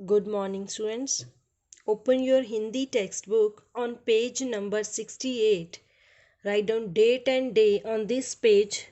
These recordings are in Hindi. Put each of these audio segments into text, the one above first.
Good morning, students. Open your Hindi textbook on page number 68. Write down date and day on this page.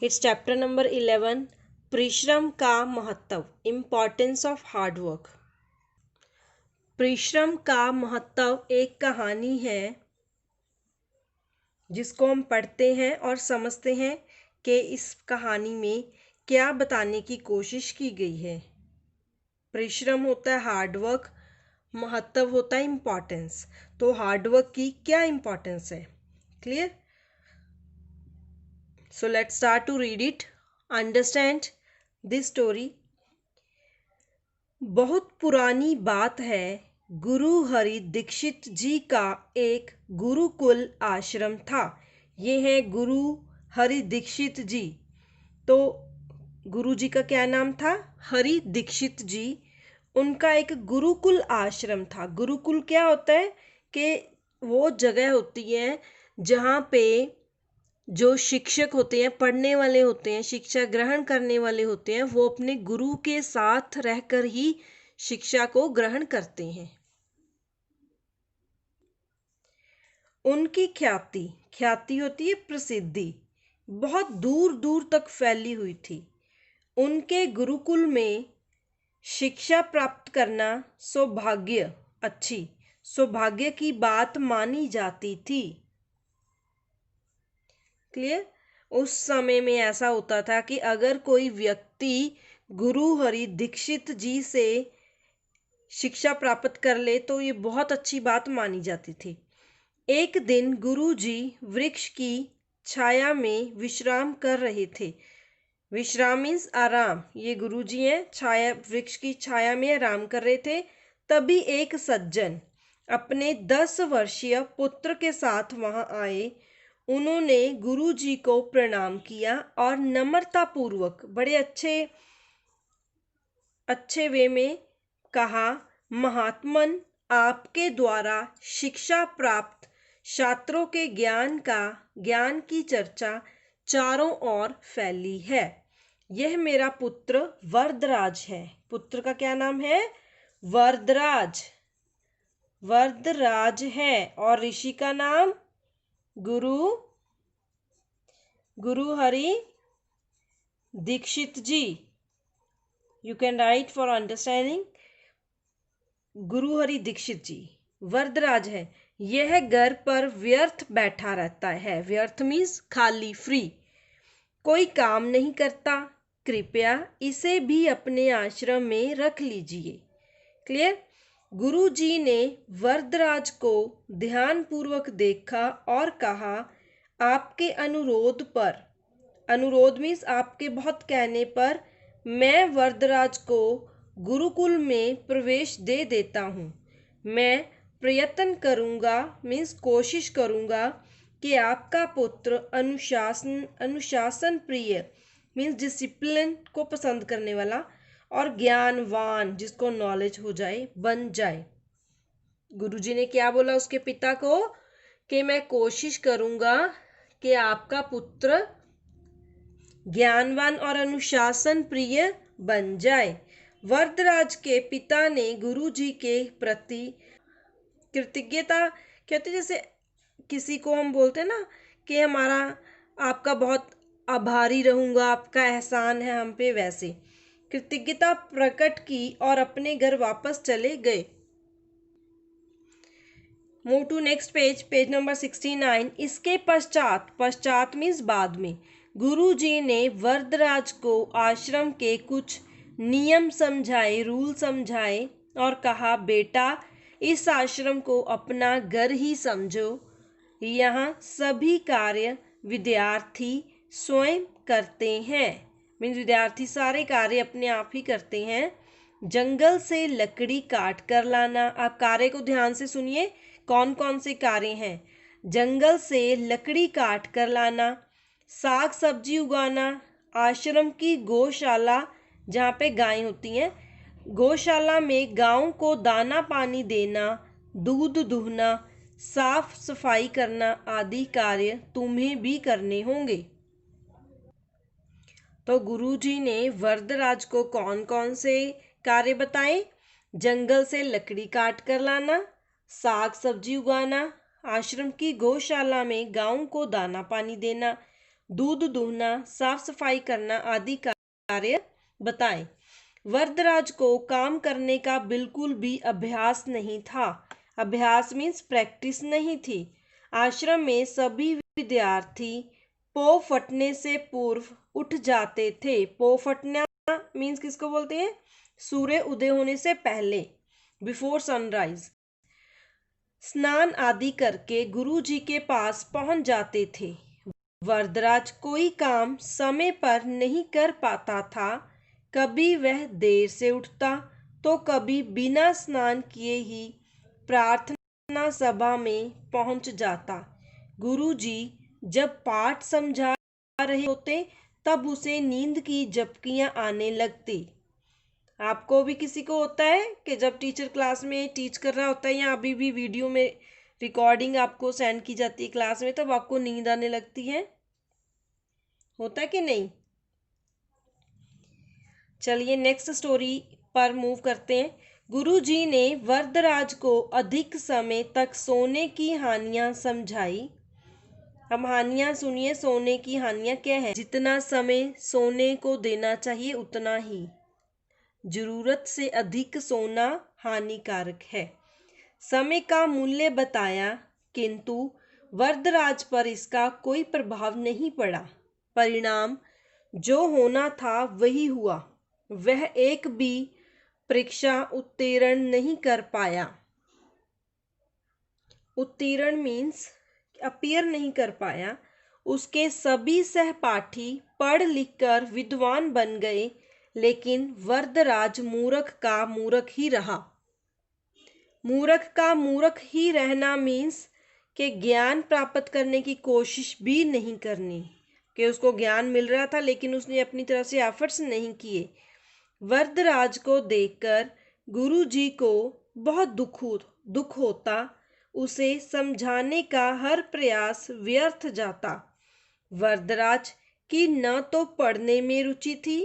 It's chapter number 11. परिश्रम का महत्व, Importance of hard work. परिश्रम का महत्व एक कहानी है जिसको हम पढ़ते हैं और समझते हैं कि इस कहानी में क्या बताने की कोशिश की गई है। परिश्रम होता है हार्डवर्क, महत्व होता है इम्पोर्टेंस। तो हार्डवर्क की क्या इम्पोर्टेंस है, clear? So let's start to read it, understand this story. बहुत पुरानी बात है, गुरु हरि दीक्षित जी का एक गुरुकुल आश्रम था। ये है गुरु हरि दीक्षित जी। तो गुरु जी का क्या नाम था? हरि दीक्षित जी। उनका एक गुरुकुल आश्रम था। गुरुकुल क्या होता है कि वो जगह होती है जहाँ पे जो शिक्षक होते हैं, पढ़ने वाले होते हैं, शिक्षा ग्रहण करने वाले होते हैं, वो अपने गुरु के साथ रहकर ही शिक्षा को ग्रहण करते हैं। उनकी ख्याति ख्याति होती है प्रसिद्धि, बहुत दूर दूर तक फैली हुई थी। उनके गुरुकुल में शिक्षा प्राप्त करना सौभाग्य की बात मानी जाती थी। क्लियर? उस समय में ऐसा होता था कि अगर कोई व्यक्ति गुरु हरि दीक्षित जी से शिक्षा प्राप्त कर ले तो ये बहुत अच्छी बात मानी जाती थी। एक दिन गुरु जी वृक्ष की छाया में विश्राम कर रहे थे। विश्राम मीन्स आराम। ये गुरु जी हैं, छाया, वृक्ष की छाया में आराम कर रहे थे। तभी एक सज्जन अपने 10 वर्षीय पुत्र के साथ वहां आए। उन्होंने गुरु जी को प्रणाम किया और नम्रता पूर्वक बड़े अच्छे वे में कहा, महात्मन, आपके द्वारा शिक्षा प्राप्त छात्रों के ज्ञान की चर्चा चारों ओर फैली है। यह मेरा पुत्र वरदराज है। पुत्र का क्या नाम है? वरदराज है। और ऋषि का नाम Guru Hari Dikshit ji. You can write for understanding. Guru Hari Dikshit जी वरदराज है। यह घर पर व्यर्थ बैठा रहता है। व्यर्थ मीन्स खाली, फ्री, कोई काम नहीं करता। कृपया इसे भी अपने आश्रम में रख लीजिए। क्लियर? गुरु जी ने वरदराज को ध्यानपूर्वक देखा और कहा, आपके अनुरोध मीन्स आपके बहुत कहने पर मैं वरदराज को गुरुकुल में प्रवेश दे देता हूँ। मैं प्रयत्न करूँगा मीन्स कोशिश करूँगा कि आपका पुत्र अनुशासन प्रिय मीन्स डिसिप्लिन को पसंद करने वाला और ज्ञानवान, जिसको नॉलेज हो जाए, बन जाए। गुरुजी ने क्या बोला उसके पिता को कि मैं कोशिश करूँगा कि आपका पुत्र ज्ञानवान और अनुशासन प्रिय बन जाए। वरदराज के पिता ने गुरुजी के प्रति कृतज्ञता, कहते जैसे किसी को हम बोलते हैं ना कि आपका बहुत आभारी रहूंगा, आपका एहसान है हम पे, वैसे कृतज्ञता प्रकट की और अपने घर वापस चले गए। Move to next page number 69। इसके पश्चात मीन्स बाद में, गुरु जी ने वरदराज को आश्रम के कुछ नियम समझाए, रूल समझाए और कहा, बेटा, इस आश्रम को अपना घर ही समझो। यहाँ सभी कार्य विद्यार्थी स्वयं करते हैं। मीन्स विद्यार्थी सारे कार्य अपने आप ही करते हैं। जंगल से लकड़ी काट कर लाना। आप कार्य को ध्यान से सुनिए, कौन कौन से कार्य हैं। जंगल से लकड़ी काट कर लाना, साग सब्जी उगाना, आश्रम की गौशाला जहाँ पे गायें होती हैं, गौशाला में गायों को दाना पानी देना, दूध दूहना, साफ सफाई करना आदि कार्य तुम्हें भी करने होंगे। तो गुरुजी ने वरदराज को कौन कौन से कार्य बताए? जंगल से लकड़ी काट कर लाना, साग सब्जी उगाना, आश्रम की गौशाला में गायों को दाना पानी देना, दूध दूहना, साफ सफाई करना आदि कार्य बताए। वरदराज को काम करने का बिल्कुल भी अभ्यास नहीं था। अभ्यास मीन्स प्रैक्टिस नहीं थी। आश्रम में सभी विद्यार्थी पौ फटने से पूर्व उठ जाते थे। पौ फटना मीन्स किसको बोलते हैं? सूर्य उदय होने से पहले, बिफोर सनराइज। स्नान आदि करके गुरुजी के पास पहुंच जाते थे। वरदराज कोई काम समय पर नहीं कर पाता था। कभी वह देर से उठता तो कभी बिना स्नान किए ही प्रार्थना सभा में पहुंच जाता। गुरुजी जब पाठ समझा रहे होते तब उसे नींद की झपकियां आने लगती। आपको भी किसी को होता है कि जब टीचर क्लास में टीच कर रहा होता है या अभी भी वीडियो में रिकॉर्डिंग आपको सेंड की जाती है क्लास में, तब आपको नींद आने लगती है? होता है कि नहीं? चलिए नेक्स्ट स्टोरी पर मूव करते हैं। गुरुजी ने वरदराज को अधिक समय तक सोने की हानियां समझाई। हम हानियां सुनिए। सोने की हानियां क्या है? जितना समय सोने को देना चाहिए उतना ही, जरूरत से अधिक सोना हानिकारक है। समय का मूल्य बताया, किंतु वरदराज पर इसका कोई प्रभाव नहीं पड़ा। परिणाम जो होना था वही हुआ। वह एक भी परीक्षा उत्तीर्ण नहीं कर पाया। उत्तीर्ण मीन्स अपीयर नहीं कर पाया। उसके सभी सहपाठी पढ़ लिख कर विद्वान बन गए, लेकिन वरदराज मूर्ख का मूर्ख ही रहा। मूर्ख का मूर्ख ही रहना मीन्स कि ज्ञान प्राप्त करने की कोशिश भी नहीं करनी। कि उसको ज्ञान मिल रहा था लेकिन उसने अपनी तरफ से एफर्ट्स नहीं किए। वरदराज को देखकर गुरुजी को बहुत दुख होता। उसे समझाने का हर प्रयास व्यर्थ जाता। वरदराज की न तो पढ़ने में रुचि थी,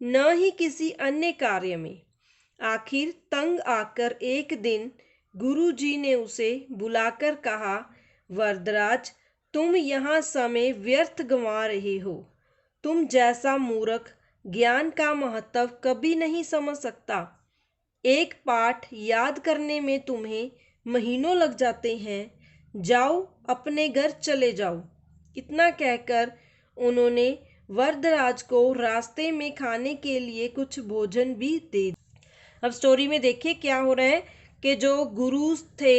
न ही किसी अन्य कार्य में। आखिर तंग आकर एक दिन गुरुजी ने उसे बुलाकर कहा, वरदराज, तुम यहाँ समय व्यर्थ गंवा रहे हो। तुम जैसा मूर्ख ज्ञान का महत्व कभी नहीं समझ सकता। एक पाठ याद करने में तुम्हें महीनों लग जाते हैं। जाओ, अपने घर चले जाओ। इतना कहकर उन्होंने वरदराज को रास्ते में खाने के लिए कुछ भोजन भी दे दिया। अब स्टोरी में देखिए क्या हो रहा है कि जो गुरु थे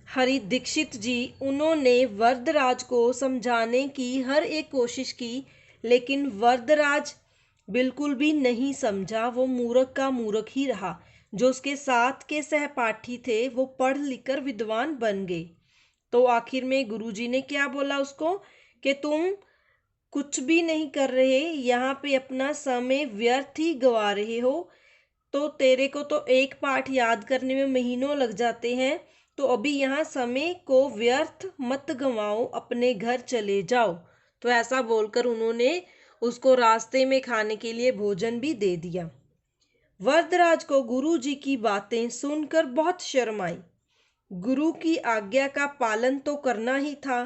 हरि दीक्षित जी, उन्होंने वरदराज को समझाने की हर एक कोशिश की, लेकिन वरदराज बिल्कुल भी नहीं समझा। वो मूर्ख का मूर्ख ही रहा। जो उसके साथ के सहपाठी थे वो पढ़ लिख कर विद्वान बन गए। तो आखिर में गुरुजी ने क्या बोला उसको कि तुम कुछ भी नहीं कर रहे, यहाँ पे अपना समय व्यर्थ ही गवा रहे हो। तो तेरे को तो एक पाठ याद करने में महीनों लग जाते हैं, तो अभी यहाँ समय को व्यर्थ मत गंवाओ, अपने घर चले जाओ। तो ऐसा बोलकर उन्होंने उसको रास्ते में खाने के लिए भोजन भी दे दिया। वरदराज को गुरु जी की बातें सुनकर बहुत शर्म आई। गुरु की आज्ञा का पालन तो करना ही था।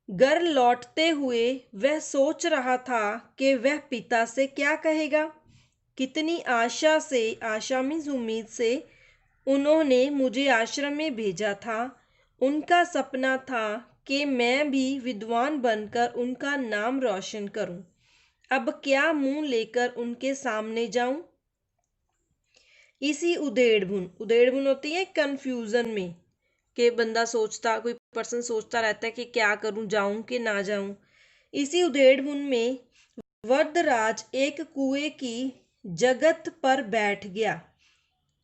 घर लौटते हुए वह सोच रहा था कि वह पिता से क्या कहेगा। कितनी आशा से, आशा मीन्स उम्मीद से, उन्होंने मुझे आश्रम में भेजा था। उनका सपना था कि मैं भी विद्वान बनकर उनका नाम रोशन करूं। अब क्या मुंह लेकर उनके सामने जाऊं। इसी उधेड़बुन होती है कंफ्यूजन में, कि बंदा सोचता, कोई पर्सन सोचता रहता है कि क्या करूं, जाऊं कि ना जाऊं। इसी उधेड़बुन में वरदराज एक कुएं की जगत पर बैठ गया।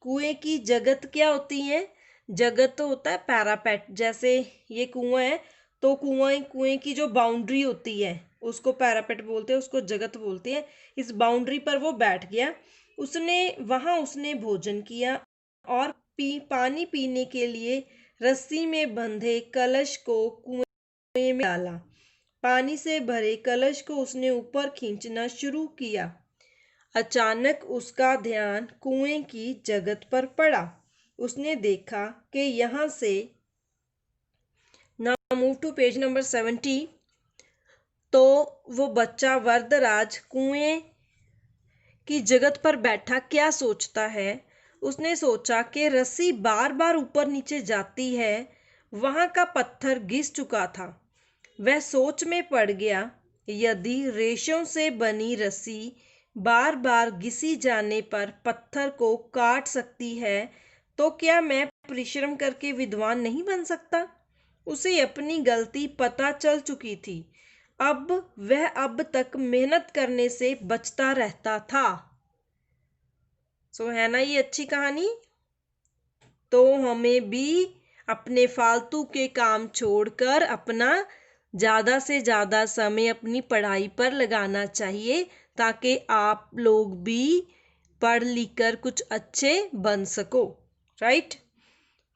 कुएं की जगत क्या होती है? जगत तो होता है पैरापेट। जैसे ये कुआं है तो कुएं की जो बाउंड्री होती है उसको पैरापेट बोलते हैं, उसको जगत बोलते हैं। इस बाउंड्री पर वो बैठ गया। उसने भोजन किया और पानी पीने के लिए रस्सी में बंधे कलश को कुएं में डाला। पानी से भरे कलश को उसने ऊपर खींचना शुरू किया। अचानक उसका ध्यान कुएं की जगत पर पड़ा। उसने देखा कि यहाँ से, now move to page number 70, तो वो बच्चा वरदराज कुएं की जगत पर बैठा क्या सोचता है। उसने सोचा कि रस्सी बार बार ऊपर नीचे जाती है। वहां का पत्थर घिस चुका था। वह सोच में पड़ गया, यदि रेशों से बनी रस्सी बार बार घिसी जाने पर पत्थर को काट सकती है, तो क्या मैं परिश्रम करके विद्वान नहीं बन सकता। उसे अपनी गलती पता चल चुकी थी। अब वह अब तक मेहनत करने से बचता रहता था। है ना ये अच्छी कहानी। तो हमें भी अपने फालतू के काम छोड़कर अपना ज़्यादा से ज़्यादा समय अपनी पढ़ाई पर लगाना चाहिए, ताकि आप लोग भी पढ़ लिख कर कुछ अच्छे बन सको। राइट।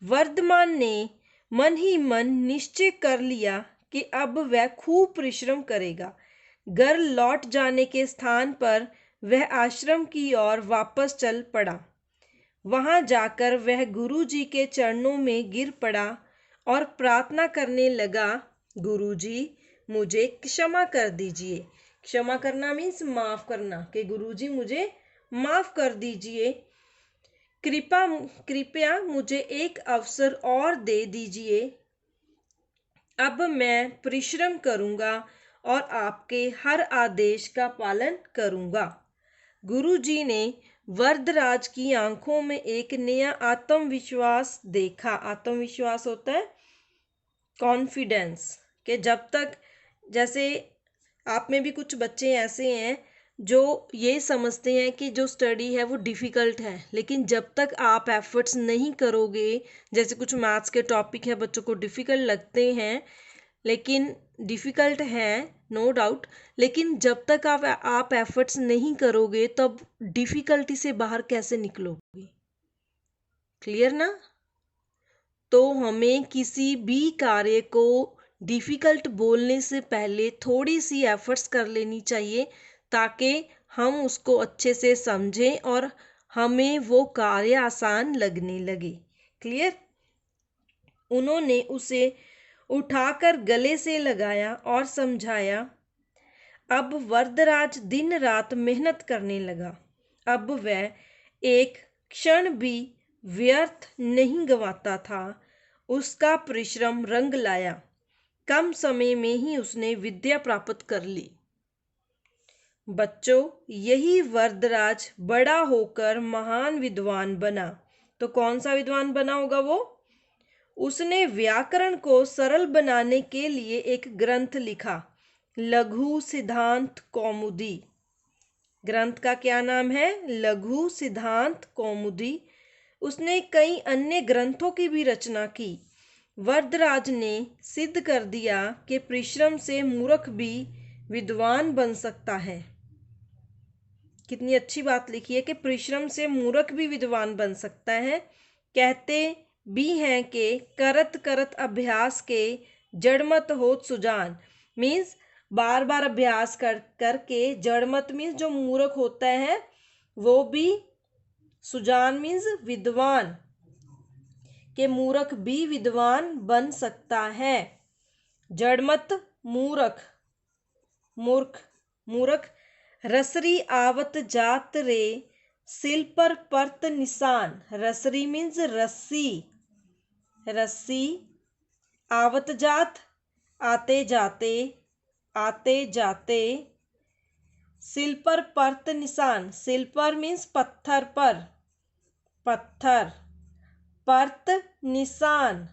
वर्धमान ने मन ही मन निश्चय कर लिया कि अब वह खूब परिश्रम करेगा। घर लौट जाने के स्थान पर वह आश्रम की ओर वापस चल पड़ा। वहां जाकर वह गुरुजी के चरणों में गिर पड़ा और प्रार्थना करने लगा, गुरुजी मुझे क्षमा कर दीजिए। क्षमा करना मीन्स माफ करना, कि गुरुजी मुझे माफ कर दीजिए। कृपया मुझे एक अवसर और दे दीजिए। अब मैं परिश्रम करूंगा और आपके हर आदेश का पालन करूंगा। गुरुजी ने वरदराज की आंखों में एक नया आत्मविश्वास देखा। आत्मविश्वास होता है कॉन्फिडेंस, कि जब तक, जैसे आप में भी कुछ बच्चे ऐसे हैं जो ये समझते हैं कि जो स्टडी है वो डिफ़िकल्ट है, लेकिन जब तक आप एफर्ट्स नहीं करोगे, जैसे कुछ मैथ्स के टॉपिक है बच्चों को डिफ़िकल्ट लगते हैं, लेकिन डिफ़िकल्ट है नो डाउट, लेकिन जब तक आप एफर्ट्स नहीं करोगे तब डिफ़िकल्टी से बाहर कैसे निकलोगे। क्लियर ना। तो हमें किसी भी कार्य को डिफ़िकल्ट बोलने से पहले थोड़ी सी एफर्ट्स कर लेनी चाहिए, ताकि हम उसको अच्छे से समझें और हमें वो कार्य आसान लगने लगे। क्लियर। उन्होंने उसे उठाकर गले से लगाया और समझाया। अब वरदराज दिन रात मेहनत करने लगा। अब वह एक क्षण भी व्यर्थ नहीं गंवाता था। उसका परिश्रम रंग लाया। कम समय में ही उसने विद्या प्राप्त कर ली। बच्चों, यही वरदराज बड़ा होकर महान विद्वान बना। तो कौन सा विद्वान बना होगा वो? उसने व्याकरण को सरल बनाने के लिए एक ग्रंथ लिखा, लघु सिद्धांत कौमुदी। ग्रंथ का क्या नाम है? लघु सिद्धांत कौमुदी। उसने कई अन्य ग्रंथों की भी रचना की। वरदराज ने सिद्ध कर दिया कि परिश्रम से मूर्ख भी विद्वान बन सकता है। कितनी अच्छी बात लिखी है कि परिश्रम से मूर्ख भी विद्वान बन सकता है। कहते भी हैं कि करत करत अभ्यास के जड़मत होत सुजान। मीन्स बार बार अभ्यास करके, जड़मत मीन्स जो मूर्ख होता है वो भी, सुजान मीन्स विद्वान, के मूर्ख भी विद्वान बन सकता है। जड़मत मूर्ख, मूर्ख, मूर्ख। रसरी आवत जात रे सिल पर परत निशान। रसरी मीन्स रस्सी, रस्सी, आवत जात आते जाते, आते जाते, सिल पर परत निशान। सिल पर मीन्स पत्थर पर, पत्थर, परत निशान,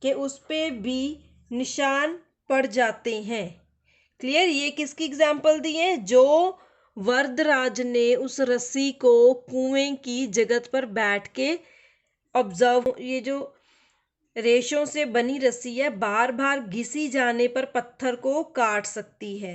के उस पे भी निशान पड़ जाते हैं। क्लियर। ये किसकी एग्जाम्पल दी है? जो वरदराज ने उस रस्सी को कुएं की जगत पर बैठ के ऑब्जर्व, ये जो रेशों से बनी रस्सी है बार बार घिसी जाने पर पत्थर को काट सकती है।